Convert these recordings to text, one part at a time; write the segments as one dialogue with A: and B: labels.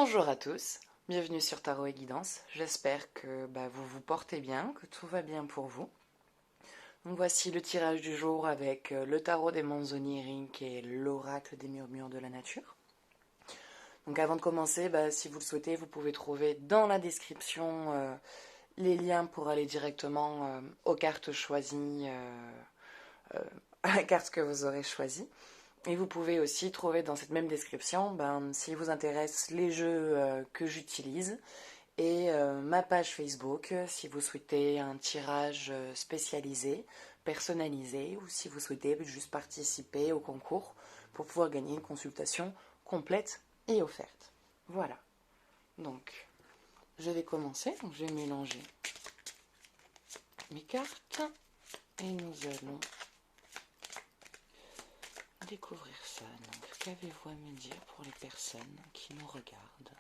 A: Bonjour à tous, bienvenue sur Tarot et Guidance. J'espère que vous vous portez bien, que tout va bien pour vous. Donc voici le tirage du jour avec le tarot des Manzoni et l'oracle des murmures de la nature. Donc avant de commencer, si vous le souhaitez, vous pouvez trouver dans la description les liens pour aller directement aux cartes choisies, à la carte que vous aurez choisie. Et vous pouvez aussi trouver dans cette même description, si vous intéressent les jeux que j'utilise, et ma page Facebook, si vous souhaitez un tirage spécialisé, personnalisé, ou si vous souhaitez juste participer au concours pour pouvoir gagner une consultation complète et offerte. Voilà. Donc, je vais commencer. Donc, je vais mélanger mes cartes et nous allons découvrir ça. Donc, qu'avez-vous à me dire pour les personnes qui nous regardent?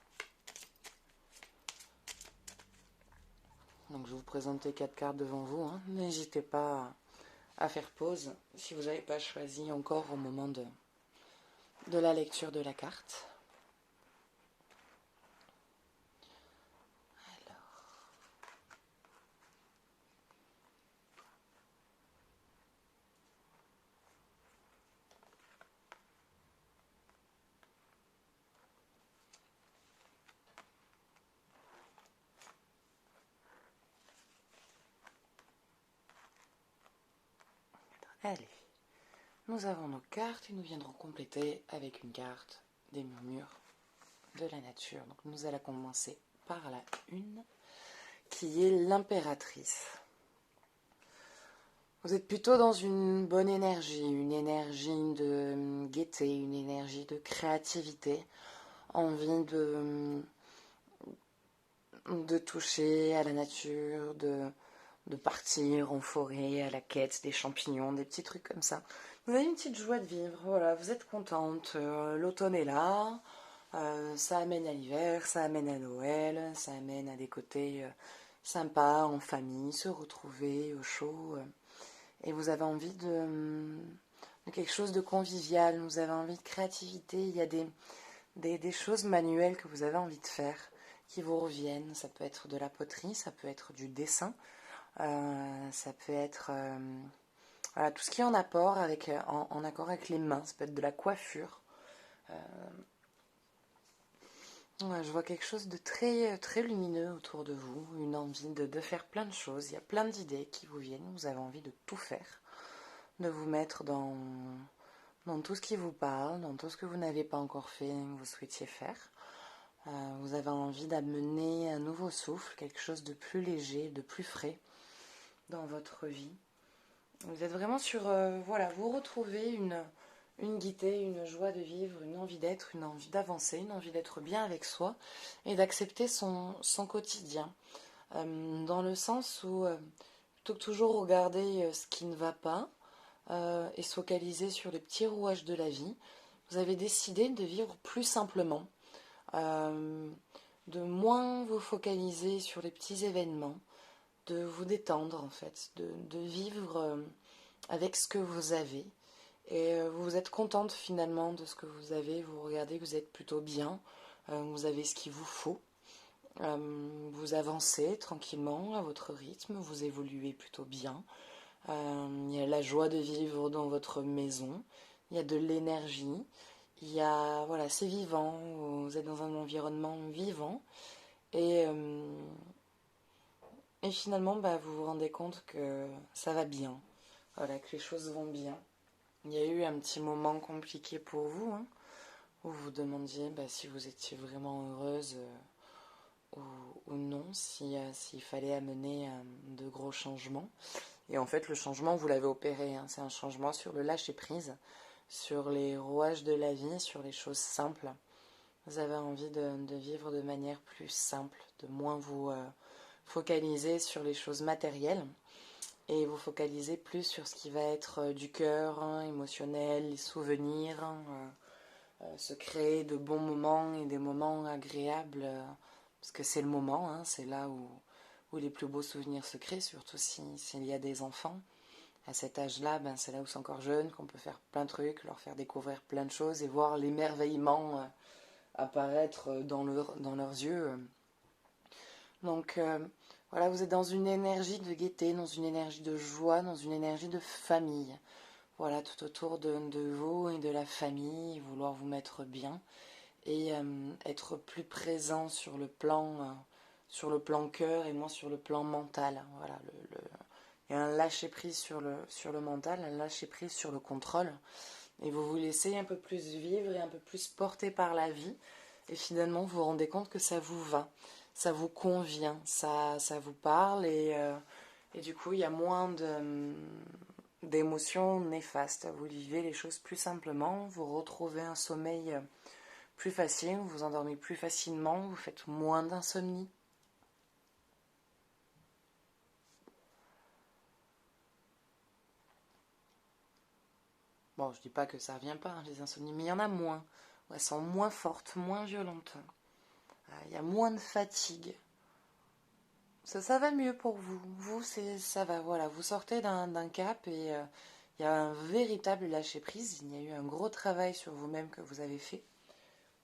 A: Donc, je vais vous présenter 4 cartes devant vous. N'hésitez pas à faire pause si vous n'avez pas choisi encore au moment de la lecture de la carte. Allez, nous avons nos cartes et nous viendrons compléter avec une carte des murmures de la nature. Donc nous allons commencer par la 1, qui est l'impératrice. Vous êtes plutôt dans une bonne énergie, une énergie de gaieté, une énergie de créativité, envie de toucher à la nature, de partir en forêt à la quête des champignons, des petits trucs comme ça. Vous avez une petite joie de vivre, voilà, vous êtes contente, l'automne est là, ça amène à l'hiver, ça amène à Noël, ça amène à des côtés sympas, en famille, se retrouver au chaud, et vous avez envie de quelque chose de convivial, vous avez envie de créativité, il y a des choses manuelles que vous avez envie de faire, qui vous reviennent, ça peut être de la poterie, ça peut être du dessin, ça peut être voilà, tout ce qui est en accord avec les mains, ça peut être de la coiffure. Ouais, je vois quelque chose de très, très lumineux autour de vous, une envie de faire plein de choses, il y a plein d'idées qui vous viennent, vous avez envie de tout faire, de vous mettre dans tout ce qui vous parle, dans tout ce que vous n'avez pas encore fait, que vous souhaitiez faire. Vous avez envie d'amener un nouveau souffle, quelque chose de plus léger, de plus frais dans votre vie. Vous êtes vraiment sur, voilà, vous retrouvez une gaieté, une joie de vivre, une envie d'être, une envie d'avancer, une envie d'être bien avec soi et d'accepter son quotidien. Dans le sens où, plutôt que toujours regarder ce qui ne va pas et se focaliser sur les petits rouages de la vie, vous avez décidé de vivre plus simplement, de moins vous focaliser sur les petits événements, de vous détendre en fait, de vivre avec ce que vous avez. Et vous êtes contente finalement de ce que vous avez, vous regardez que vous êtes plutôt bien, vous avez ce qu'il vous faut, vous avancez tranquillement à votre rythme, vous évoluez plutôt bien. Il y a la joie de vivre dans votre maison, il y a de l'énergie, il y a, voilà, c'est vivant, vous êtes dans un environnement vivant et finalement vous vous rendez compte que ça va bien, voilà, que les choses vont bien. Il y a eu un petit moment compliqué pour vous, où vous vous demandiez si vous étiez vraiment heureuse ou non, s'il fallait amener de gros changements. Et en fait, le changement, vous l'avez opéré, c'est un changement sur le lâcher-prise, sur les rouages de la vie, sur les choses simples. Vous avez envie de vivre de manière plus simple, de moins vous focaliser sur les choses matérielles et vous focaliser plus sur ce qui va être du cœur, émotionnel, les souvenirs, se créer de bons moments et des moments agréables, parce que c'est le moment, c'est là où les plus beaux souvenirs se créent, surtout s'il y a des enfants. À cet âge-là, c'est là où c'est encore jeune, qu'on peut faire plein de trucs, leur faire découvrir plein de choses et voir l'émerveillement apparaître dans leurs yeux. Donc voilà, vous êtes dans une énergie de gaieté, dans une énergie de joie, dans une énergie de famille. Voilà, tout autour de vous et de la famille, vouloir vous mettre bien et être plus présent sur le plan cœur et moins sur le plan mental. Voilà, il y a un lâcher prise sur le mental, un lâcher prise sur le contrôle. Et vous vous laissez un peu plus vivre et un peu plus porter par la vie. Et finalement, vous vous rendez compte que ça vous va, ça vous convient, ça vous parle. Et du coup, il y a moins d'émotions néfastes. Vous vivez les choses plus simplement, vous retrouvez un sommeil plus facile, vous vous endormez plus facilement, vous faites moins d'insomnie. Bon, je dis pas que ça revient pas, hein, les insomnies, mais il y en a moins. Elles sont moins fortes, moins violentes. Il y a moins de fatigue. Ça va mieux pour vous. Vous, ça va, voilà. Vous sortez d'un cap et il y a un véritable lâcher-prise. Il y a eu un gros travail sur vous-même que vous avez fait.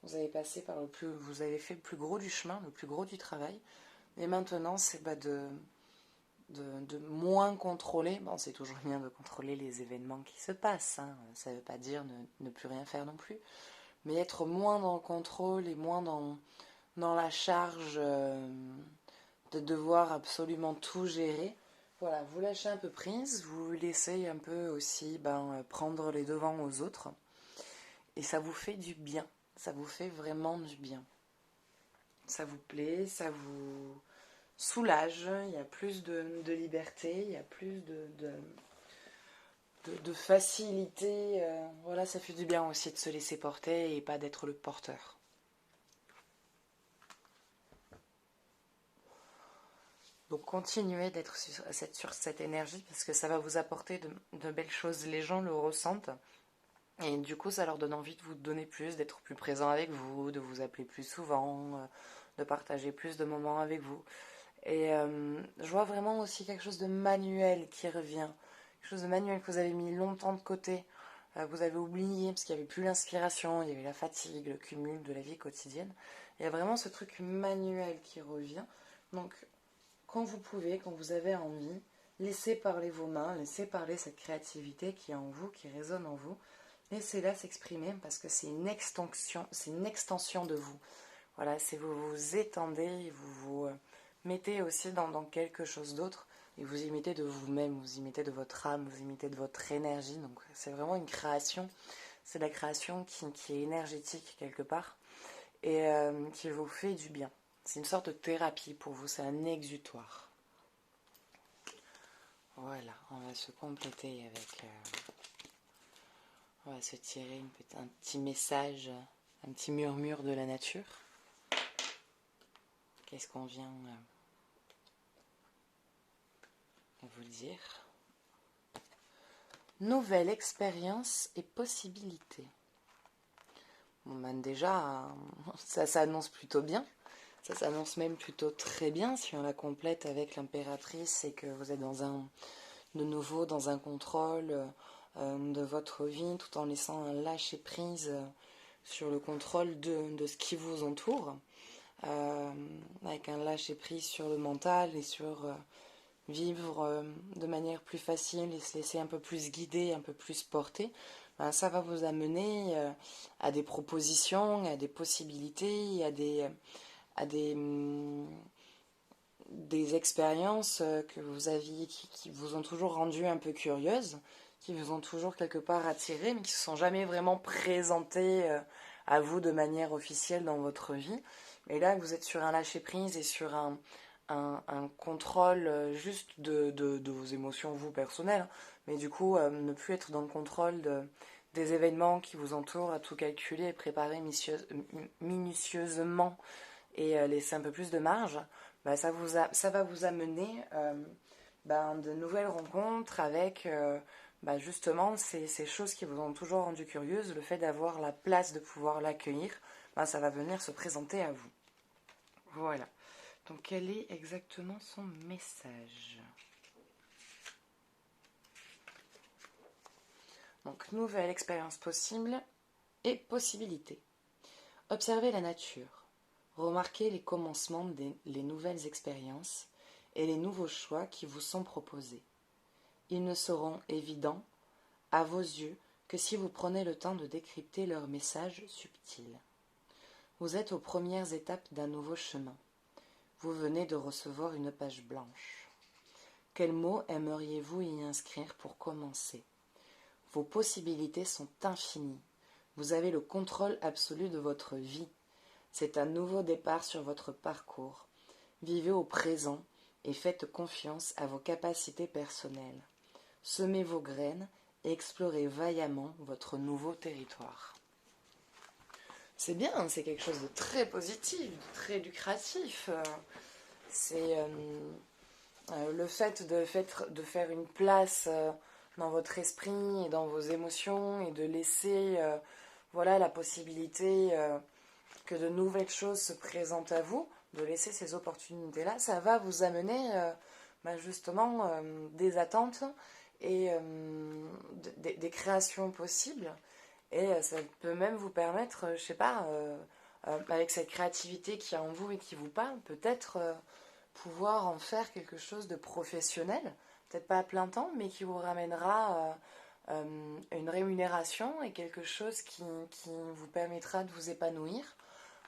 A: Vous avez passé par vous avez fait le plus gros du chemin, le plus gros du travail. Et maintenant, c'est de moins contrôler. Bon, c'est toujours bien de contrôler les événements qui se passent, hein. Ça ne veut pas dire ne plus rien faire non plus. Mais être moins dans le contrôle et moins dans la charge de devoir absolument tout gérer. Voilà, vous lâchez un peu prise, vous laissez un peu aussi prendre les devants aux autres. Et ça vous fait du bien. Ça vous fait vraiment du bien. Ça vous plaît, ça vous soulage, il y a plus de liberté, il y a plus de facilité. Voilà, ça fait du bien aussi de se laisser porter et pas d'être le porteur. Donc continuez d'être sur cette énergie parce que ça va vous apporter de belles choses. Les gens le ressentent et du coup ça leur donne envie de vous donner plus, d'être plus présent avec vous, de vous appeler plus souvent, de partager plus de moments avec vous. Et je vois vraiment aussi quelque chose de manuel qui revient. Quelque chose de manuel que vous avez mis longtemps de côté. Vous avez oublié parce qu'il n'y avait plus l'inspiration, il y avait la fatigue, le cumul de la vie quotidienne. Il y a vraiment ce truc manuel qui revient. Donc quand vous pouvez, quand vous avez envie, laissez parler vos mains, laissez parler cette créativité qui est en vous, qui résonne en vous. Laissez-la s'exprimer parce que c'est une extension de vous. Voilà, c'est vous vous étendez, vous vous mettez aussi dans quelque chose d'autre et vous imitez de vous-même, vous imitez de votre âme, vous imitez de votre énergie. Donc c'est vraiment une création, c'est la création qui est énergétique quelque part et qui vous fait du bien. C'est une sorte de thérapie pour vous, c'est un exutoire. Voilà, on va se compléter avec... on va se tirer un petit message, un petit murmure de la nature. Qu'est-ce qu'on vient vous dire? Nouvelle expérience et possibilités. Bon, ben déjà, ça s'annonce plutôt bien. Ça s'annonce même plutôt très bien si on la complète avec l'impératrice et que vous êtes de nouveau dans un contrôle de votre vie tout en laissant un lâcher prise sur le contrôle de ce qui vous entoure. Avec un lâcher prise sur le mental et sur vivre de manière plus facile et se laisser un peu plus guider, un peu plus porter, ben, ça va vous amener à des propositions, à des possibilités, à des expériences que vous aviez, qui vous ont toujours rendu un peu curieuse, qui vous ont toujours quelque part attiré, mais qui ne se sont jamais vraiment présentées à vous de manière officielle dans votre vie. Et là, vous êtes sur un lâcher-prise et sur un contrôle juste de vos émotions, vous, personnelles. Mais du coup, ne plus être dans le contrôle des événements qui vous entourent, à tout calculer et préparer minutieusement et laisser un peu plus de marge, bah, ça va vous amener de nouvelles rencontres avec justement ces choses qui vous ont toujours rendu curieuse. Le fait d'avoir la place de pouvoir l'accueillir, bah, ça va venir se présenter à vous. Voilà. Donc quel est exactement son message? Donc nouvelle expérience possible et possibilité. Observez la nature. Remarquez les commencements les nouvelles expériences et les nouveaux choix qui vous sont proposés. Ils ne seront évidents à vos yeux que si vous prenez le temps de décrypter leurs messages subtils. Vous êtes aux premières étapes d'un nouveau chemin. Vous venez de recevoir une page blanche. Quels mots aimeriez-vous y inscrire pour commencer? Vos possibilités sont infinies. Vous avez le contrôle absolu de votre vie. C'est un nouveau départ sur votre parcours. Vivez au présent et faites confiance à vos capacités personnelles. Semez vos graines et explorez vaillamment votre nouveau territoire. C'est bien, c'est quelque chose de très positif, de très lucratif. C'est le fait de faire une place dans votre esprit et dans vos émotions et de laisser voilà, la possibilité que de nouvelles choses se présentent à vous, de laisser ces opportunités-là, ça va vous amener justement des attentes et des créations possibles. Et ça peut même vous permettre, je sais pas, avec cette créativité qui est en vous et qui vous parle, peut-être pouvoir en faire quelque chose de professionnel, peut-être pas à plein temps, mais qui vous ramènera une rémunération et quelque chose qui vous permettra de vous épanouir,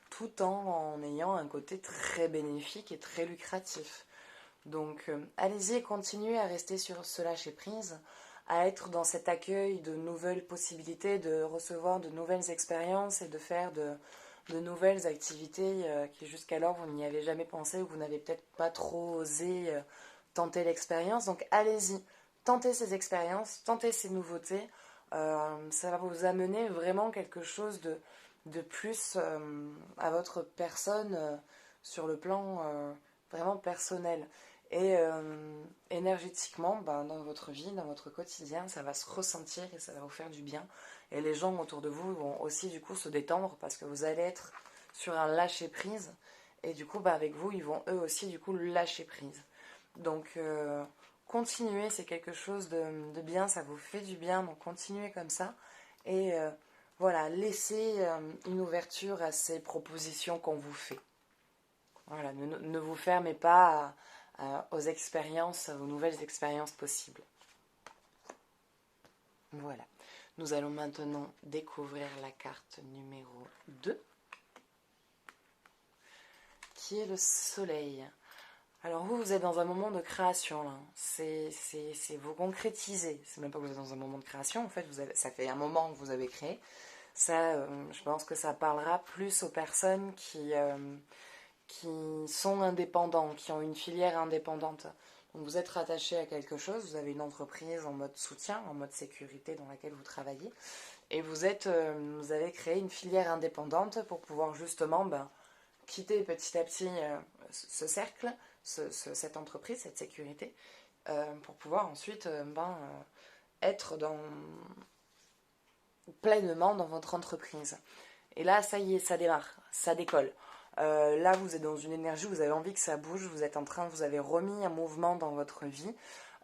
A: tout en ayant un côté très bénéfique et très lucratif. Donc allez-y et continuez à rester sur ce lâcher-prise, à être dans cet accueil de nouvelles possibilités, de recevoir de nouvelles expériences et de faire de nouvelles activités qui jusqu'alors vous n'y avez jamais pensé ou vous n'avez peut-être pas trop osé tenter l'expérience. Donc allez-y, tentez ces expériences, tentez ces nouveautés. Ça va vous amener vraiment quelque chose de plus à votre personne sur le plan vraiment personnel. Et énergétiquement, dans votre vie, dans votre quotidien, ça va se ressentir et ça va vous faire du bien. Et les gens autour de vous vont aussi du coup se détendre parce que vous allez être sur un lâcher prise. Et du coup, avec vous, ils vont eux aussi du coup lâcher prise. Donc continuez, c'est quelque chose de bien, ça vous fait du bien, donc continuez comme ça. Et voilà, laissez une ouverture à ces propositions qu'on vous fait. Voilà, ne vous fermez pas aux expériences, aux nouvelles expériences possibles. Voilà. Nous allons maintenant découvrir la carte numéro 2, qui est le soleil. Alors vous êtes dans un moment de création là. C'est vous concrétisez. C'est même pas que vous êtes dans un moment de création. En fait, ça fait un moment que vous avez créé. Ça, je pense que ça parlera plus aux personnes qui sont indépendants, qui ont une filière indépendante. Donc vous êtes rattaché à quelque chose, vous avez une entreprise en mode soutien, en mode sécurité dans laquelle vous travaillez, et vous avez créé une filière indépendante pour pouvoir justement quitter petit à petit ce cercle, cette entreprise, cette sécurité, pour pouvoir ensuite être pleinement dans votre entreprise. Et là, ça y est, ça démarre, ça décolle. Là, vous êtes dans une énergie, vous avez envie que ça bouge, vous avez remis un mouvement dans votre vie,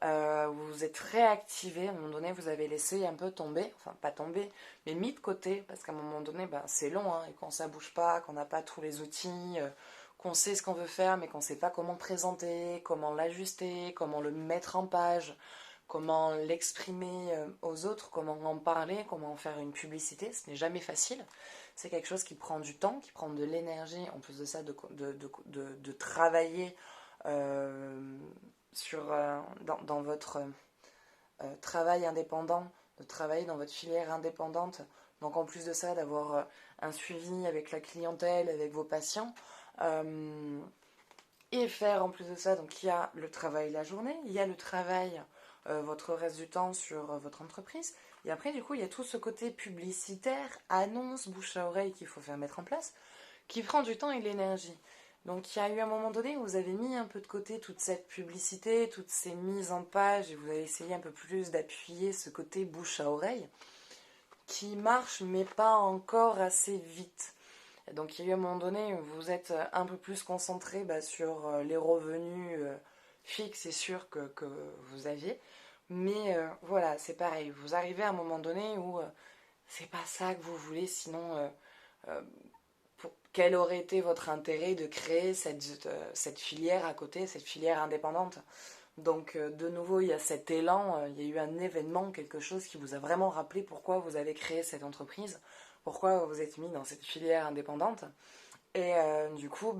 A: vous vous êtes réactivé, à un moment donné, vous avez laissé un peu tomber, enfin pas tomber, mais mis de côté, parce qu'à un moment donné, c'est long, hein, et quand ça bouge pas, qu'on n'a pas tous les outils, qu'on sait ce qu'on veut faire, mais qu'on ne sait pas comment présenter, comment l'ajuster, comment le mettre en page, comment l'exprimer aux autres, comment en parler, comment en faire une publicité, ce n'est jamais facile. C'est quelque chose qui prend du temps, qui prend de l'énergie, en plus de ça, de travailler dans votre travail indépendant, de travailler dans votre filière indépendante. Donc en plus de ça, d'avoir un suivi avec la clientèle, avec vos patients. Et faire en plus de ça, donc il y a le travail la journée, il y a le travail votre reste du temps sur votre entreprise. Et après, du coup, il y a tout ce côté publicitaire, annonce, bouche à oreille qu'il faut faire mettre en place, qui prend du temps et de l'énergie. Donc il y a eu un moment donné où vous avez mis un peu de côté toute cette publicité, toutes ces mises en page, et vous avez essayé un peu plus d'appuyer ce côté bouche à oreille, qui marche mais pas encore assez vite. Donc il y a eu un moment donné où vous êtes un peu plus concentré sur les revenus fixes et sûrs que vous aviez. Mais voilà, c'est pareil. Vous arrivez à un moment donné où c'est pas ça que vous voulez, sinon quel aurait été votre intérêt de créer cette filière à côté, cette filière indépendante. Donc de nouveau, il y a cet élan, il y a eu un événement, quelque chose qui vous a vraiment rappelé pourquoi vous avez créé cette entreprise, pourquoi vous êtes mis dans cette filière indépendante. Et du coup,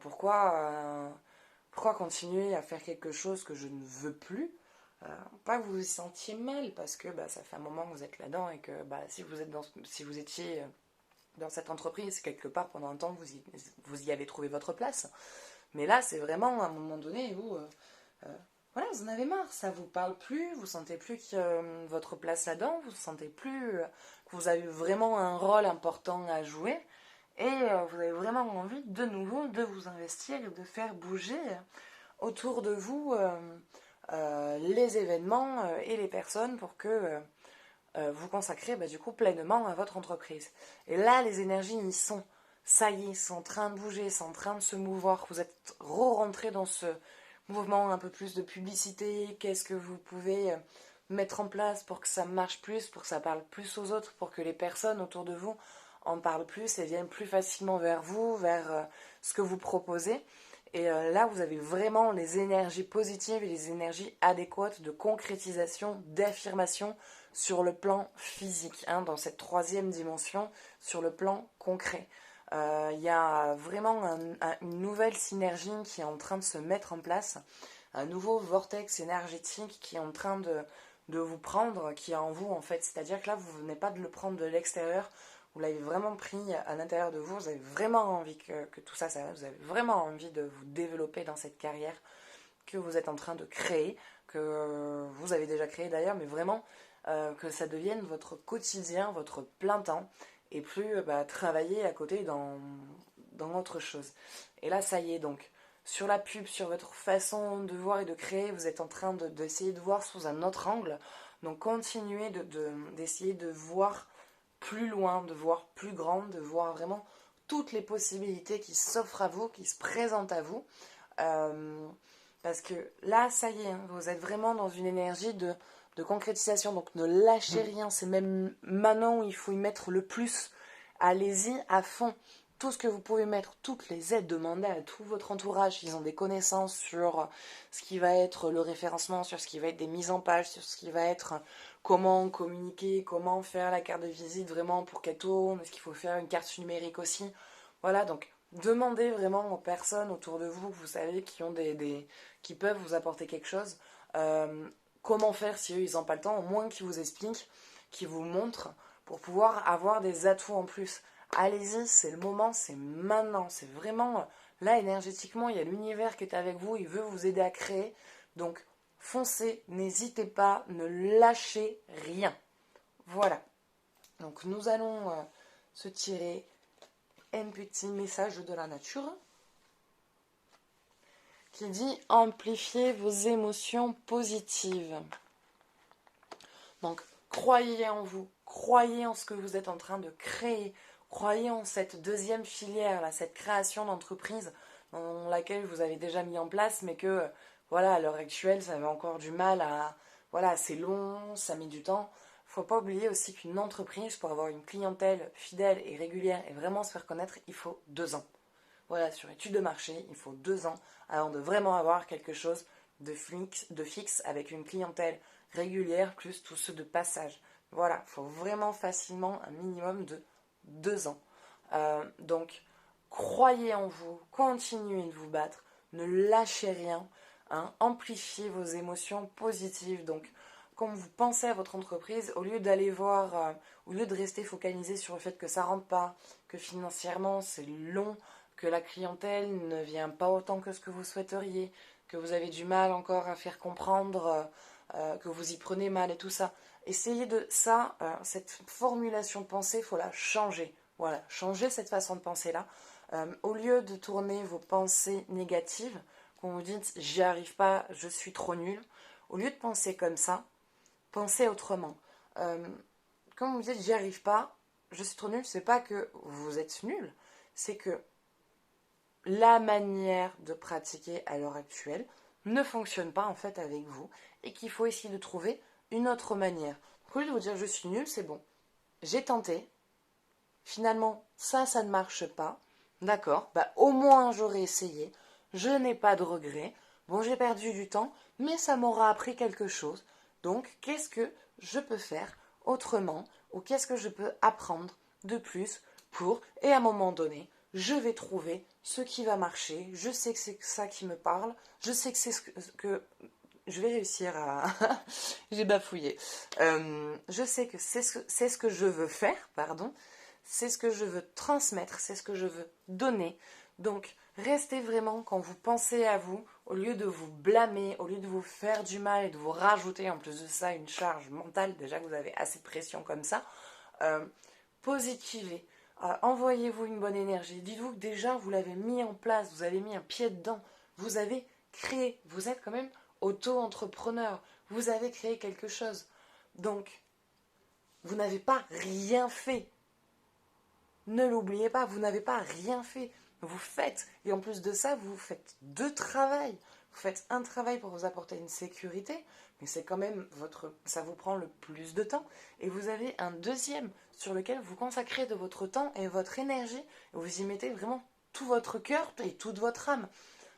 A: pourquoi continuer à faire quelque chose que je ne veux plus. Pas que vous vous sentiez mal, parce que ça fait un moment que vous êtes là-dedans et que si vous étiez dans cette entreprise, quelque part pendant un temps, vous y avez trouvé votre place. Mais là, c'est vraiment un moment donné où voilà, vous en avez marre, ça vous parle plus, vous sentez plus que votre place là-dedans, vous sentez plus que vous avez vraiment un rôle important à jouer. Et vous avez vraiment envie de nouveau de vous investir et de faire bouger autour de vous les événements et les personnes pour que vous consacrez du coup pleinement à votre entreprise. Et là, les énergies y sont. Ça y est, ils sont en train de bouger, c'est en train de se mouvoir. Vous êtes re-rentré dans ce mouvement un peu plus de publicité. Qu'est-ce que vous pouvez mettre en place pour que ça marche plus, pour que ça parle plus aux autres, pour que les personnes autour de vous en parlent plus et viennent plus facilement vers vous, vers ce que vous proposez. Et là, vous avez vraiment les énergies positives et les énergies adéquates de concrétisation, d'affirmation sur le plan physique, dans cette troisième dimension, sur le plan concret. Il y a vraiment une nouvelle synergie qui est en train de se mettre en place, un nouveau vortex énergétique qui est en train de vous prendre, qui est en vous en fait. C'est-à-dire que là, vous ne venez pas de le prendre de l'extérieur, vous l'avez vraiment pris à l'intérieur de vous, vous avez vraiment envie que tout ça, vous avez vraiment envie de vous développer dans cette carrière que vous êtes en train de créer, que vous avez déjà créé d'ailleurs, mais vraiment que ça devienne votre quotidien, votre plein temps, et plus travailler à côté dans autre chose. Et là, ça y est, donc, sur la pub, sur votre façon de voir et de créer, vous êtes en train d'essayer de voir sous un autre angle. Donc, continuez d'essayer de voir plus loin, de voir plus grand, de voir vraiment toutes les possibilités qui s'offrent à vous, qui se présentent à vous. Parce que là, ça y est, vous êtes vraiment dans une énergie de concrétisation. Donc ne lâchez rien, c'est même maintenant où il faut y mettre le plus. Allez-y à fond. Tout ce que vous pouvez mettre, toutes les aides, demandez à tout votre entourage. Ils ont des connaissances sur ce qui va être le référencement, sur ce qui va être des mises en page, sur ce qui va être comment communiquer, comment faire la carte de visite vraiment pour qu'elle tourne, est-ce qu'il faut faire une carte numérique aussi. Voilà, donc demandez vraiment aux personnes autour de vous que vous savez qui peuvent vous apporter quelque chose. Comment faire si eux ils n'ont pas le temps, au moins qu'ils vous expliquent, qu'ils vous montrent pour pouvoir avoir des atouts en plus. Allez-y, c'est le moment, c'est maintenant, c'est vraiment là énergétiquement, il y a l'univers qui est avec vous, il veut vous aider à créer. Donc foncez, n'hésitez pas, ne lâchez rien. Voilà. Donc nous allons se tirer un petit message de la nature qui dit amplifiez vos émotions positives. Donc croyez en vous, croyez en ce que vous êtes en train de créer, croyez en cette deuxième filière, là, cette création d'entreprise dans laquelle vous avez déjà mis en place, mais que voilà, à l'heure actuelle, ça avait encore du mal à... Voilà, c'est long, ça met du temps. Il ne faut pas oublier aussi qu'une entreprise, pour avoir une clientèle fidèle et régulière et vraiment se faire connaître, il faut 2 ans. Voilà, sur études de marché, il faut 2 ans avant de vraiment avoir quelque chose de fixe avec une clientèle régulière plus tous ceux de passage. Voilà, il faut vraiment facilement un minimum de 2 ans. Donc, croyez en vous, continuez de vous battre, ne lâchez rien, amplifiez vos émotions positives. Donc, quand vous pensez à votre entreprise, au lieu d'aller voir, au lieu de rester focalisé sur le fait que ça rentre pas, que financièrement c'est long, que la clientèle ne vient pas autant que ce que vous souhaiteriez, que vous avez du mal encore à faire comprendre, que vous y prenez mal et tout ça. Essayez de ça, cette formulation de pensée, il faut la changer. Voilà, changer cette façon de penser-là. Au lieu de tourner vos pensées négatives, quand vous dites j'y arrive pas, je suis trop nul, au lieu de penser comme ça, pensez autrement. Quand vous dites j'y arrive pas, je suis trop nul, c'est pas que vous êtes nul, c'est que la manière de pratiquer à l'heure actuelle ne fonctionne pas en fait avec vous et qu'il faut essayer de trouver une autre manière. Au lieu de vous dire je suis nul, c'est bon. J'ai tenté. Finalement, ça ne marche pas. D'accord, bah au moins j'aurais essayé, je n'ai pas de regrets. Bon, j'ai perdu du temps, mais ça m'aura appris quelque chose. Donc, qu'est-ce que je peux faire autrement ou qu'est-ce que je peux apprendre de plus pour, et à un moment donné, je vais trouver ce qui va marcher. Je sais que c'est ça qui me parle, je sais que c'est que je vais réussir à... J'ai bafouillé. Je sais que c'est ce que je veux faire, pardon. C'est ce que je veux transmettre, c'est ce que je veux donner. Donc, restez vraiment, quand vous pensez à vous, au lieu de vous blâmer, au lieu de vous faire du mal et de vous rajouter en plus de ça une charge mentale, déjà que vous avez assez de pression comme ça, euh, positivez. Envoyez-vous une bonne énergie. Dites-vous que déjà, vous l'avez mis en place, vous avez mis un pied dedans, vous avez créé, vous êtes quand même auto-entrepreneur, vous avez créé quelque chose. Donc, vous n'avez pas rien fait. Ne l'oubliez pas, vous n'avez pas rien fait. Vous faites. Et en plus de ça, vous faites deux travails. Vous faites un travail pour vous apporter une sécurité, mais c'est quand même ça vous prend le plus de temps. Et vous avez un deuxième sur lequel vous consacrez de votre temps et votre énergie. Et vous y mettez vraiment tout votre cœur et toute votre âme.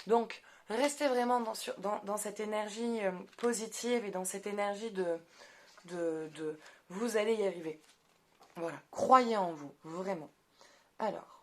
A: Donc, restez vraiment dans cette énergie positive et dans cette énergie de vous allez y arriver. Voilà, croyez en vous, vraiment. Alors,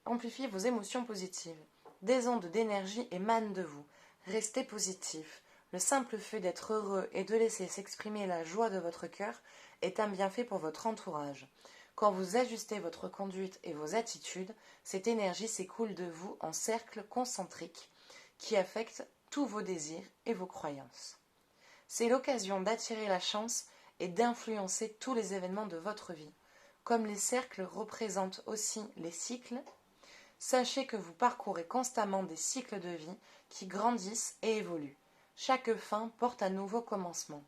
A: amplifiez vos émotions positives. Des ondes d'énergie émanent de vous. Restez positif. Le simple fait d'être heureux et de laisser s'exprimer la joie de votre cœur est un bienfait pour votre entourage. Quand vous ajustez votre conduite et vos attitudes, cette énergie s'écoule de vous en cercle concentrique qui affecte tous vos désirs et vos croyances. C'est l'occasion d'attirer la chance et d'influencer tous les événements de votre vie. Comme les cercles représentent aussi les cycles, sachez que vous parcourez constamment des cycles de vie qui grandissent et évoluent. Chaque fin porte un nouveau commencement.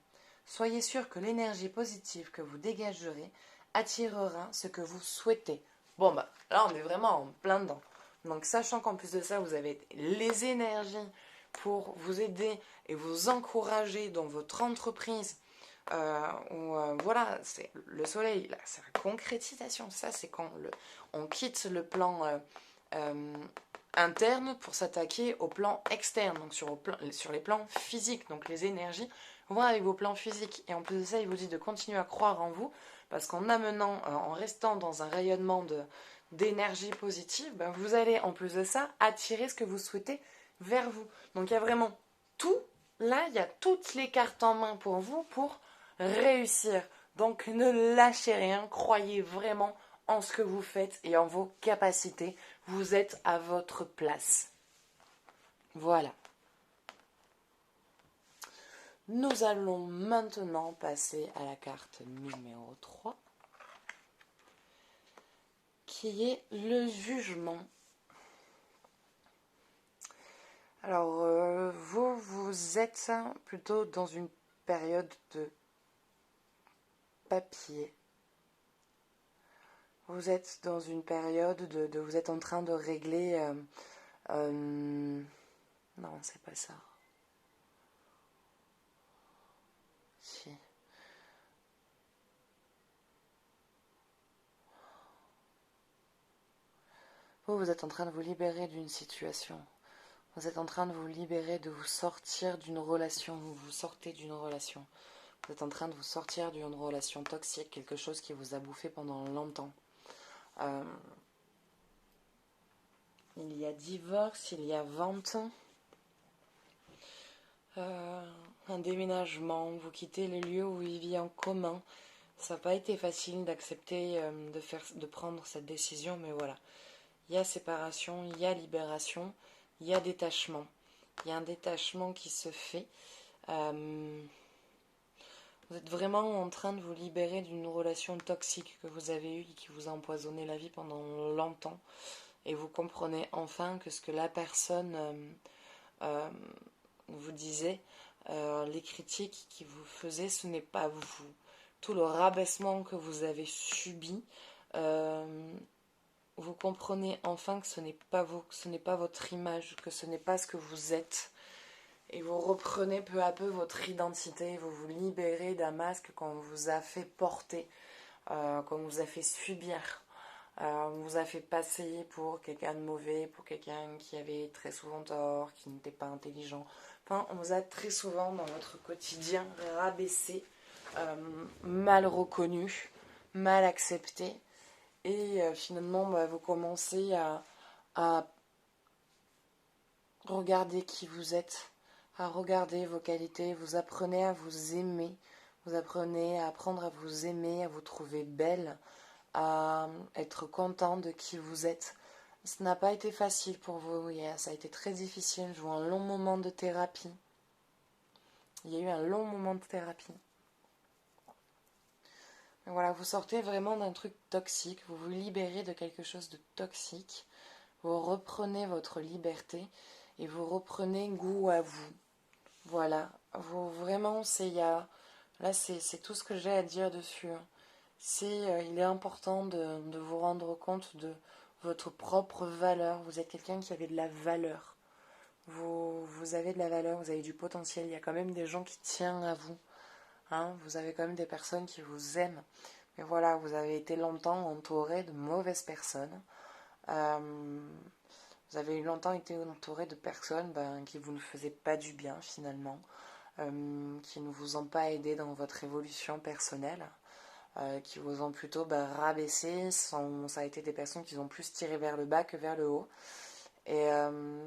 A: Soyez sûr que l'énergie positive que vous dégagerez attirera ce que vous souhaitez. Bon bah là on est vraiment en plein dedans. Donc sachant qu'en plus de ça vous avez les énergies pour vous aider et vous encourager dans votre entreprise, voilà, c'est le soleil, là, c'est la concrétisation. Ça, c'est quand on quitte le plan interne pour s'attaquer au plan externe, donc sur les plans physiques, donc les énergies vont avec vos plans physiques. Et en plus de ça, il vous dit de continuer à croire en vous, parce qu'en amenant, en restant dans un rayonnement d'énergie positive, ben, vous allez en plus de ça attirer ce que vous souhaitez vers vous. Donc il y a vraiment tout, là, il y a toutes les cartes en main pour vous pour réussir. Donc ne lâchez rien, croyez vraiment en ce que vous faites et en vos capacités. Vous êtes à votre place. Voilà. Nous allons maintenant passer à la carte numéro 3, qui est le jugement. Alors, vous êtes plutôt dans une période de papier. Vous êtes dans une période vous êtes en train de régler... non, c'est pas ça. Si. Vous êtes en train de vous libérer d'une situation. Vous êtes en train de vous libérer, de vous sortir d'une relation. Vous sortez d'une relation. Vous êtes en train de vous sortir d'une relation toxique, quelque chose qui vous a bouffé pendant longtemps. Il y a divorce, il y a vente, un déménagement, vous quittez les lieux où vous viviez en commun. Ça n'a pas été facile d'accepter, de prendre cette décision, mais voilà. Il y a séparation, il y a libération, il y a détachement. Il y a un détachement qui se fait. Vous êtes vraiment en train de vous libérer d'une relation toxique que vous avez eue et qui vous a empoisonné la vie pendant longtemps. Et vous comprenez enfin que ce que la personne vous disait, les critiques qui vous faisaient, ce n'est pas vous. Tout le rabaissement que vous avez subi, vous comprenez enfin que ce n'est pas vous, que ce n'est pas votre image, que ce n'est pas ce que vous êtes. Et vous reprenez peu à peu votre identité, vous vous libérez d'un masque qu'on vous a fait porter, qu'on vous a fait subir. On vous a fait passer pour quelqu'un de mauvais, pour quelqu'un qui avait très souvent tort, qui n'était pas intelligent. Enfin, on vous a très souvent dans votre quotidien rabaissé, mal reconnu, mal accepté. Et finalement, bah, vous commencez à regarder qui vous êtes, à regarder vos qualités. Vous apprenez à vous aimer. Vous apprenez à apprendre à vous aimer, à vous trouver belle, à être content de qui vous êtes. Ce n'a pas été facile pour vous hier, ça a été très difficile. Je vois un long moment de thérapie. Il y a eu un long moment de thérapie. Et voilà, vous sortez vraiment d'un truc toxique, vous vous libérez de quelque chose de toxique, vous reprenez votre liberté et vous reprenez goût à vous. Voilà, vous vraiment, là c'est tout ce que j'ai à dire dessus. Il est important de vous rendre compte de votre propre valeur. Vous êtes quelqu'un qui avait de la valeur. Vous avez de la valeur, vous avez du potentiel. Il y a quand même des gens qui tiennent à vous. Hein, vous avez quand même des personnes qui vous aiment. Mais voilà, vous avez été longtemps entouré de mauvaises personnes. Vous avez longtemps été entouré de personnes qui vous ne faisaient pas du bien finalement, qui ne vous ont pas aidé dans votre évolution personnelle. Qui vous ont plutôt rabaissé. Ça a été des personnes qui vous ont plus tiré vers le bas que vers le haut. Et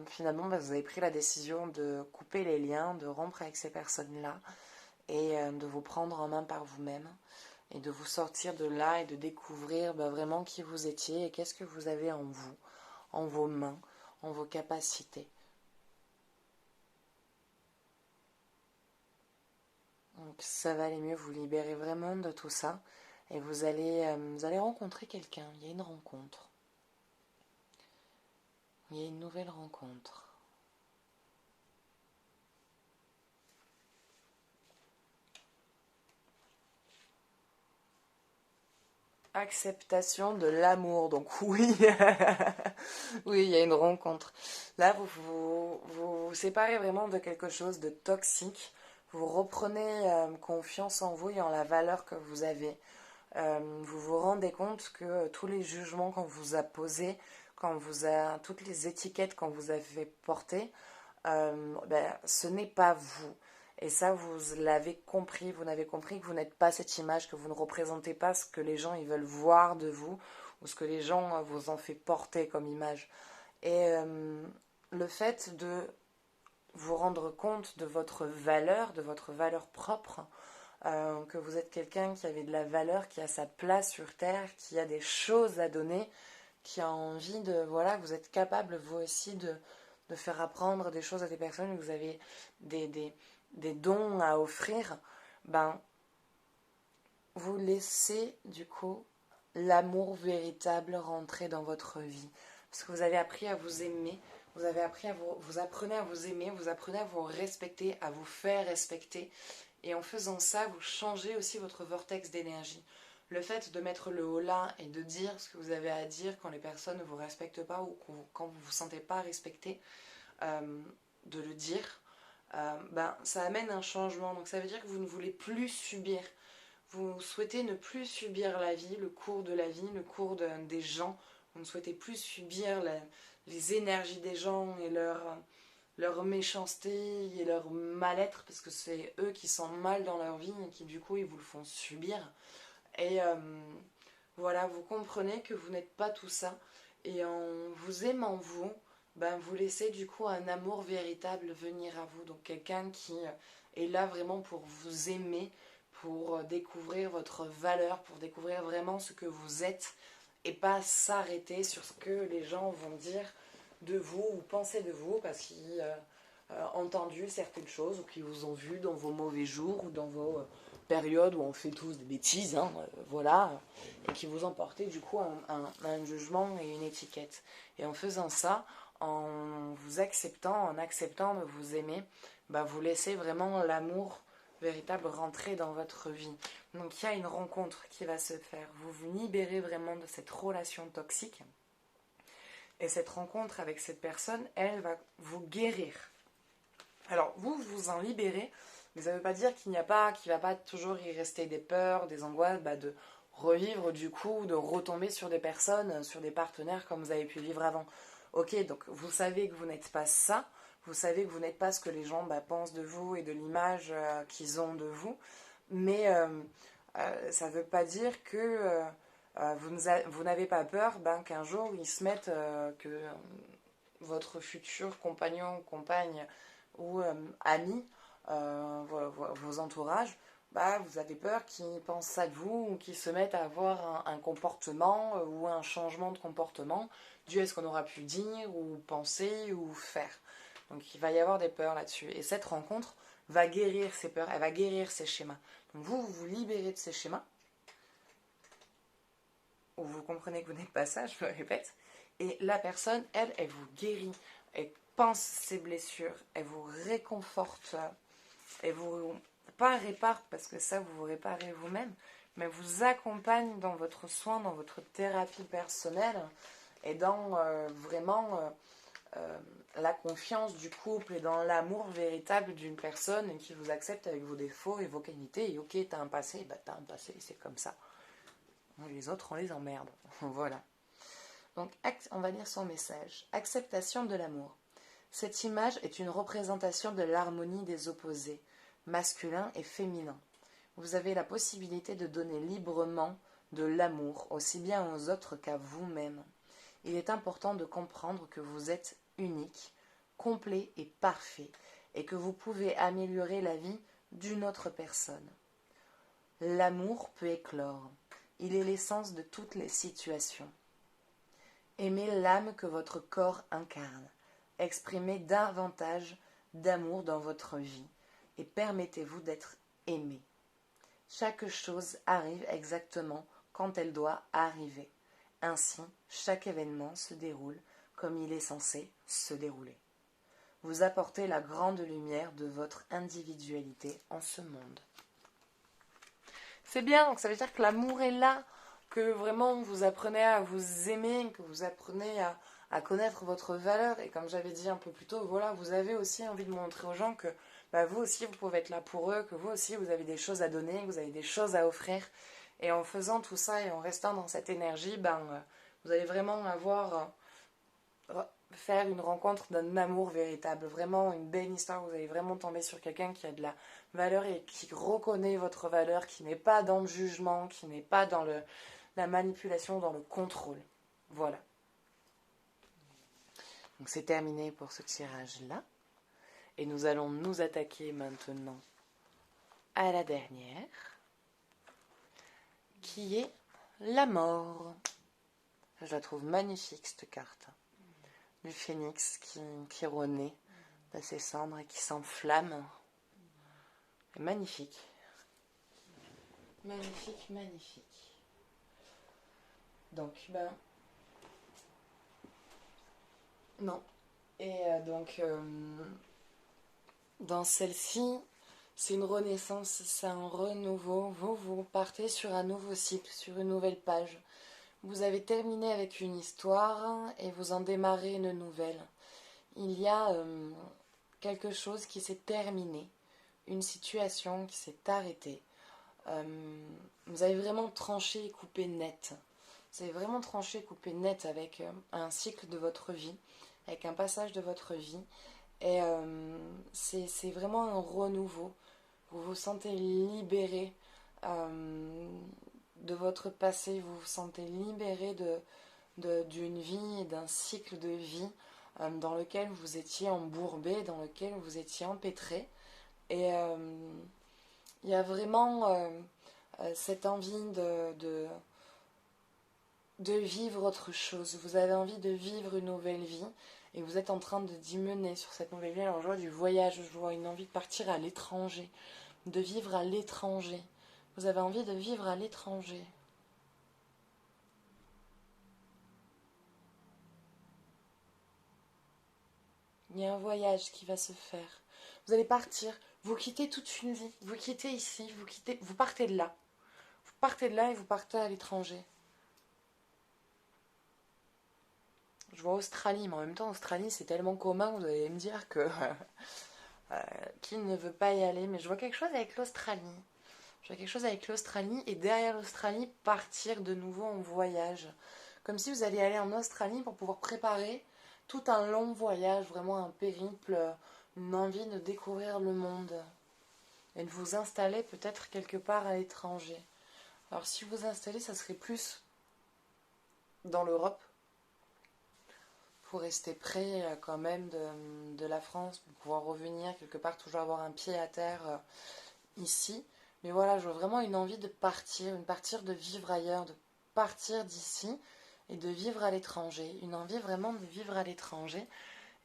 A: finalement, vous avez pris la décision de couper les liens, de rompre avec ces personnes-là et de vous prendre en main par vous-même et de vous sortir de là et de découvrir vraiment qui vous étiez et qu'est-ce que vous avez en vous, en vos mains, en vos capacités. Donc ça va aller mieux, vous libérez vraiment de tout ça. Et vous allez rencontrer quelqu'un. Il y a une rencontre. Il y a une nouvelle rencontre. Acceptation de l'amour. Donc oui, oui, il y a une rencontre. Là, vous séparez vraiment de quelque chose de toxique. Vous reprenez confiance en vous et en la valeur que vous avez. Vous vous rendez compte que tous les jugements qu'on vous a posés, toutes les étiquettes qu'on vous a fait porter, ce n'est pas vous. Et ça, vous l'avez compris, vous n'avez compris que vous n'êtes pas cette image, que vous ne représentez pas ce que les gens ils veulent voir de vous, ou ce que les gens vous ont fait porter comme image. Et le fait de vous rendre compte de votre valeur propre, que vous êtes quelqu'un qui avait de la valeur, qui a sa place sur Terre, qui a des choses à donner, qui a envie de... Voilà, vous êtes capable, vous aussi, de faire apprendre des choses à des personnes, que vous avez des dons à offrir, vous laissez, du coup, l'amour véritable rentrer dans votre vie. Parce que vous avez appris à vous aimer, vous apprenez à vous aimer, vous apprenez à vous respecter, à vous faire respecter. Et en faisant ça, vous changez aussi votre vortex d'énergie. Le fait de mettre le haut là et de dire ce que vous avez à dire quand les personnes ne vous respectent pas ou quand vous ne vous sentez pas respecté, de le dire, ça amène un changement. Donc ça veut dire que vous ne voulez plus subir. Vous souhaitez ne plus subir la vie, le cours de la vie, le cours des gens. Vous ne souhaitez plus subir les énergies des gens et leur méchanceté et leur mal-être, parce que c'est eux qui sont mal dans leur vie et qui du coup ils vous le font subir. Et voilà, vous comprenez que vous n'êtes pas tout ça. Et en vous aimant vous, vous laissez du coup un amour véritable venir à vous. Donc quelqu'un qui est là vraiment pour vous aimer, pour découvrir votre valeur, pour découvrir vraiment ce que vous êtes et pas s'arrêter sur ce que les gens vont dire de vous ou penser de vous parce qu'ils ont entendu certaines choses ou qu'ils vous ont vu dans vos mauvais jours ou dans vos périodes où on fait tous des bêtises, voilà, et qui vous ont porté du coup un jugement et une étiquette. Et en faisant ça, en vous acceptant, en acceptant de vous aimer, vous laissez vraiment l'amour véritable rentrer dans votre vie. Donc il y a une rencontre qui va se faire. Vous vous libérez vraiment de cette relation toxique. Et cette rencontre avec cette personne, elle va vous guérir. Alors vous vous en libérez, mais ça ne veut pas dire qu'il va pas toujours y rester des peurs, des angoisses, revivre du coup, de retomber sur des personnes, sur des partenaires comme vous avez pu vivre avant. Ok, donc vous savez que vous n'êtes pas ça, vous savez que vous n'êtes pas ce que les gens pensent de vous et de l'image qu'ils ont de vous, mais ça ne veut pas dire que vous n'avez pas peur qu'un jour ils se mettent, que votre futur compagnon, compagne ou ami, vos entourages, vous avez peur qu'ils pensent ça de vous ou qu'ils se mettent à avoir un comportement ou un changement de comportement dû à ce qu'on aura pu dire ou penser ou faire. Donc il va y avoir des peurs là-dessus. Et cette rencontre va guérir ces peurs, elle va guérir ces schémas. Donc vous vous libérez de ces schémas, ou vous comprenez que vous n'êtes pas ça, je me répète, et la personne, elle vous guérit, elle pense ses blessures, elle vous réconforte, elle vous, pas répare, parce que ça vous vous réparez vous-même, mais vous accompagne dans votre soin, dans votre thérapie personnelle, et dans vraiment la confiance du couple et dans l'amour véritable d'une personne qui vous accepte avec vos défauts et vos qualités. Et ok, t'as un passé, t'as un passé, c'est comme ça. Les autres, on les emmerde. Voilà. Donc, on va lire son message. Acceptation de l'amour. Cette image est une représentation de l'harmonie des opposés, masculin et féminin. Vous avez la possibilité de donner librement de l'amour, aussi bien aux autres qu'à vous-même. Il est important de comprendre que vous êtes unique, complet et parfait, et que vous pouvez améliorer la vie d'une autre personne. L'amour peut éclore. Il est l'essence de toutes les situations. Aimez l'âme que votre corps incarne. Exprimez davantage d'amour dans votre vie et permettez-vous d'être aimé. Chaque chose arrive exactement quand elle doit arriver. Ainsi, chaque événement se déroule comme il est censé se dérouler. Vous apportez la grande lumière de votre individualité en ce monde. C'est bien, donc ça veut dire que l'amour est là, que vraiment vous apprenez à vous aimer, que vous apprenez à connaître votre valeur. Et comme j'avais dit un peu plus tôt, voilà, vous avez aussi envie de montrer aux gens que vous aussi vous pouvez être là pour eux, que vous aussi vous avez des choses à donner, que vous avez des choses à offrir. Et en faisant tout ça et en restant dans cette énergie, vous allez vraiment faire une rencontre d'un amour véritable, vraiment une belle histoire. Vous allez vraiment tomber sur quelqu'un qui a de la valeur et qui reconnaît votre valeur, qui n'est pas dans le jugement, qui n'est pas dans la manipulation, dans le contrôle. Voilà. Donc c'est terminé pour ce tirage-là. Et nous allons nous attaquer maintenant à la dernière, qui est la mort. Je la trouve magnifique, cette carte. Du phénix qui renaît de ses cendres et qui s'enflamme. Magnifique. Magnifique, magnifique. Donc, non. Et dans celle-ci, c'est une renaissance, c'est un renouveau. Vous partez sur un nouveau cycle, sur une nouvelle page. Vous avez terminé avec une histoire et vous en démarrez une nouvelle. Il y a quelque chose qui s'est terminé, une situation qui s'est arrêtée. Vous avez vraiment tranché et coupé net. Vous avez vraiment tranché et coupé net avec un cycle de votre vie, avec un passage de votre vie. Et c'est vraiment un renouveau. Vous vous sentez libéré de votre passé, vous vous sentez libéré d'une vie et d'un cycle de vie dans lequel vous étiez embourbé, dans lequel vous étiez empêtré. Et il y a vraiment cette envie de vivre autre chose. Vous avez envie de vivre une nouvelle vie et vous êtes en train d'y mener sur cette nouvelle vie. Alors je vois du voyage, je vois une envie de partir à l'étranger, de vivre à l'étranger. Vous avez envie de vivre à l'étranger. Il y a un voyage qui va se faire. Vous allez partir, vous quittez toute une vie, vous quittez ici, vous partez de là. Vous partez de là et vous partez à l'étranger. Je vois Australie, mais en même temps, Australie, c'est tellement commun, vous allez me dire que qui ne veut pas y aller. Mais je vois quelque chose avec l'Australie. Je vois quelque chose avec l'Australie et derrière l'Australie, partir de nouveau en voyage. Comme si vous alliez aller en Australie pour pouvoir préparer tout un long voyage, vraiment un périple, une envie de découvrir le monde et de vous installer peut-être quelque part à l'étranger. Alors si vous installez, ça serait plus dans l'Europe pour rester près quand même de la France, pour pouvoir revenir quelque part, toujours avoir un pied à terre ici. Mais voilà, je vois vraiment une envie de partir de vivre ailleurs, de partir d'ici et de vivre à l'étranger. Une envie vraiment de vivre à l'étranger.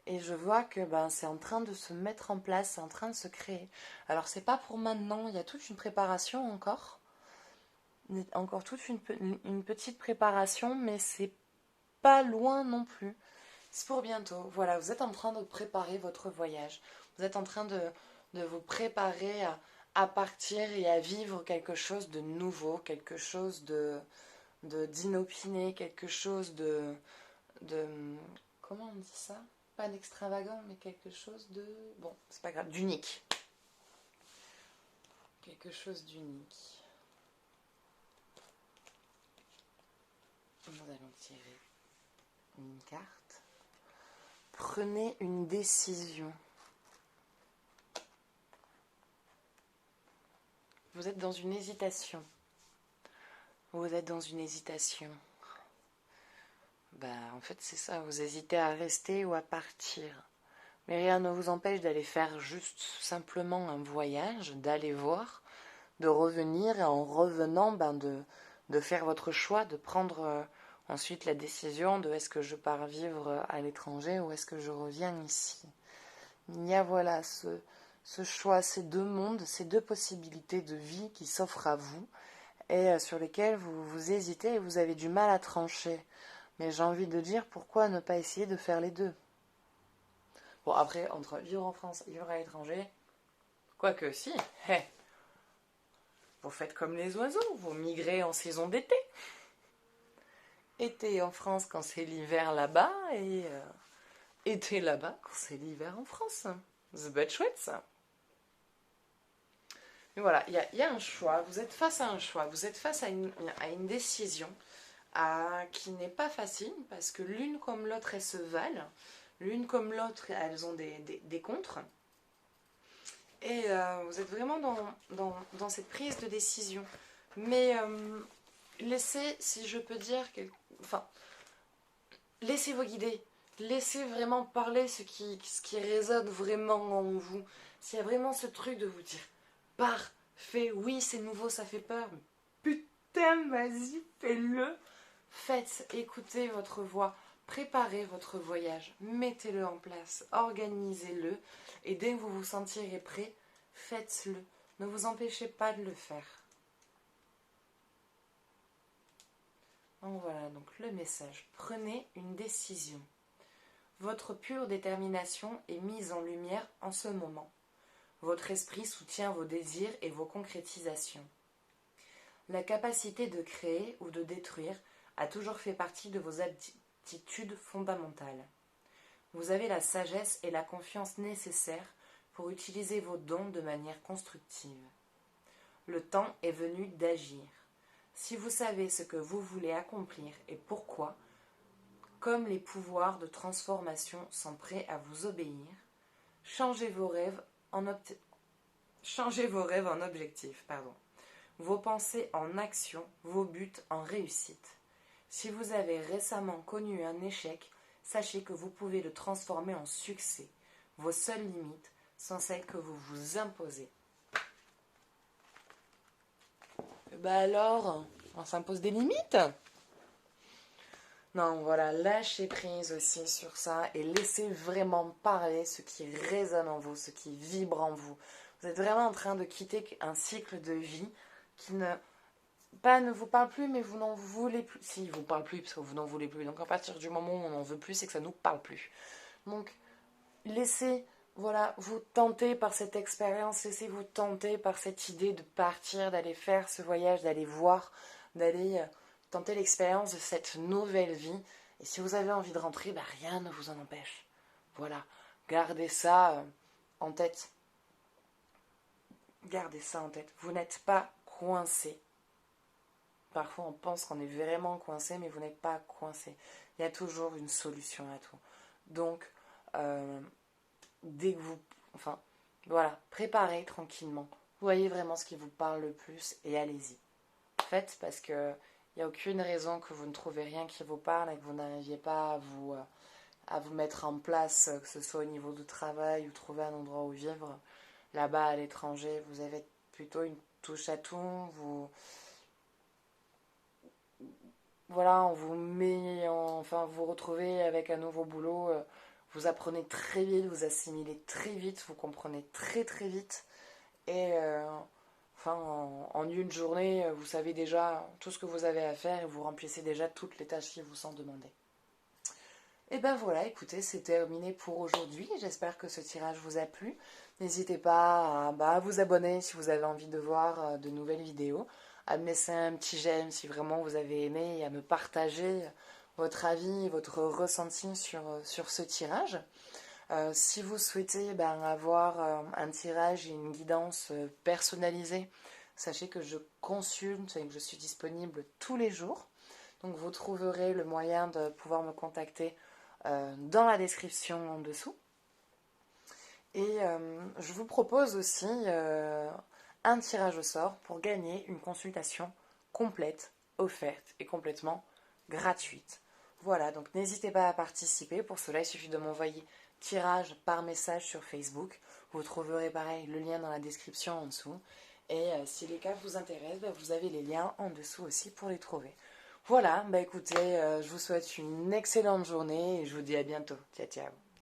A: Et je vois que c'est en train de se mettre en place, c'est en train de se créer. Alors c'est pas pour maintenant, il y a toute une préparation encore. Encore toute une petite préparation, mais c'est pas loin non plus. C'est pour bientôt. Voilà, vous êtes en train de préparer votre voyage. Vous êtes en train de vous préparer à partir et à vivre quelque chose de nouveau, quelque chose d'inopiné, quelque chose de. Comment on dit ça? Pas d'extravagant, mais quelque chose de. Bon, c'est pas grave, d'unique. Quelque chose d'unique. Nous allons tirer une carte. Prenez une décision. Vous êtes dans une hésitation. Vous êtes dans une hésitation. En fait, c'est ça. Vous hésitez à rester ou à partir. Mais rien ne vous empêche d'aller faire juste simplement un voyage, d'aller voir, de revenir et en revenant, de faire votre choix, de prendre ensuite la décision de est-ce que je pars vivre à l'étranger ou est-ce que je reviens ici. Il y a voilà ce choix, ces deux mondes, ces deux possibilités de vie qui s'offrent à vous et sur lesquelles vous hésitez et vous avez du mal à trancher. Mais j'ai envie de dire, pourquoi ne pas essayer de faire les deux? Bon, après, entre vivre en France et vivre à l'étranger, quoique si, vous faites comme les oiseaux, vous migrez en saison d'été. Été en France quand c'est l'hiver là-bas et été là-bas quand c'est l'hiver en France. Ça peut être chouette ça. Mais voilà, il y a un choix, vous êtes face à un choix, vous êtes face à une décision qui n'est pas facile parce que l'une comme l'autre elles se valent, l'une comme l'autre elles ont des contres. Et vous êtes vraiment dans cette prise de décision. Mais laissez, si je peux dire, laissez-vous guider. Laissez vraiment parler ce qui résonne vraiment en vous. S'il y a vraiment ce truc de vous dire, parfait, oui c'est nouveau, ça fait peur, mais putain, vas-y, fais-le. Faites, écoutez votre voix, préparez votre voyage, mettez-le en place, organisez-le, et dès que vous vous sentirez prêt, faites-le. Ne vous empêchez pas de le faire. Donc voilà, donc le message. Prenez une décision. Votre pure détermination est mise en lumière en ce moment. Votre esprit soutient vos désirs et vos concrétisations. La capacité de créer ou de détruire a toujours fait partie de vos attitudes fondamentales. Vous avez la sagesse et la confiance nécessaires pour utiliser vos dons de manière constructive. Le temps est venu d'agir. Si vous savez ce que vous voulez accomplir et pourquoi, comme les pouvoirs de transformation sont prêts à vous obéir, changez vos rêves en objectifs, vos pensées en action, vos buts en réussite. Si vous avez récemment connu un échec, sachez que vous pouvez le transformer en succès. Vos seules limites sont celles que vous vous imposez. Alors, on s'impose des limites? Non, voilà, lâchez prise aussi sur ça et laissez vraiment parler ce qui résonne en vous, ce qui vibre en vous. Vous êtes vraiment en train de quitter un cycle de vie qui ne vous parle plus, mais vous n'en voulez plus. Si, il vous parle plus parce que vous n'en voulez plus. Donc à partir du moment où on n'en veut plus, c'est que ça ne nous parle plus. Donc laissez, vous tenter par cette expérience, laissez-vous tenter par cette idée de partir, d'aller faire ce voyage, d'aller voir, d'aller tenter l'expérience de cette nouvelle vie. Et si vous avez envie de rentrer, rien ne vous en empêche. Voilà, gardez ça en tête. Gardez ça en tête. Vous n'êtes pas coincé. Parfois on pense qu'on est vraiment coincé, mais vous n'êtes pas coincé. Il y a toujours une solution à tout. Donc, dès que vous... Enfin, voilà, préparez tranquillement. Voyez vraiment ce qui vous parle le plus et allez-y. Faites parce que il n'y a aucune raison que vous ne trouvez rien qui vous parle et que vous n'arriviez pas à vous mettre en place, que ce soit au niveau du travail ou trouver un endroit où vivre. Là-bas, à l'étranger, vous avez plutôt une touche à tout. Voilà, on vous met, enfin, vous retrouvez avec un nouveau boulot. Vous apprenez très vite, vous assimilez très vite, vous comprenez très très vite. Et enfin, en une journée, vous savez déjà tout ce que vous avez à faire et vous remplissez déjà toutes les tâches qui vous sont demandées. Et ben voilà, écoutez, c'est terminé pour aujourd'hui. J'espère que ce tirage vous a plu. N'hésitez pas à vous abonner si vous avez envie de voir de nouvelles vidéos, à me laisser un petit j'aime si vraiment vous avez aimé et à me partager votre avis, votre ressenti sur ce tirage. Si vous souhaitez avoir un tirage et une guidance personnalisée, sachez que je consulte et que je suis disponible tous les jours. Donc vous trouverez le moyen de pouvoir me contacter dans la description en dessous. Et je vous propose aussi un tirage au sort pour gagner une consultation complète, offerte et complètement gratuite. Voilà, donc n'hésitez pas à participer. Pour cela, il suffit de m'envoyer tirage par message sur Facebook. Vous trouverez pareil le lien dans la description en dessous. Et si les cas vous intéressent, vous avez les liens en dessous aussi pour les trouver. Voilà, écoutez, je vous souhaite une excellente journée et je vous dis à bientôt. Ciao, ciao.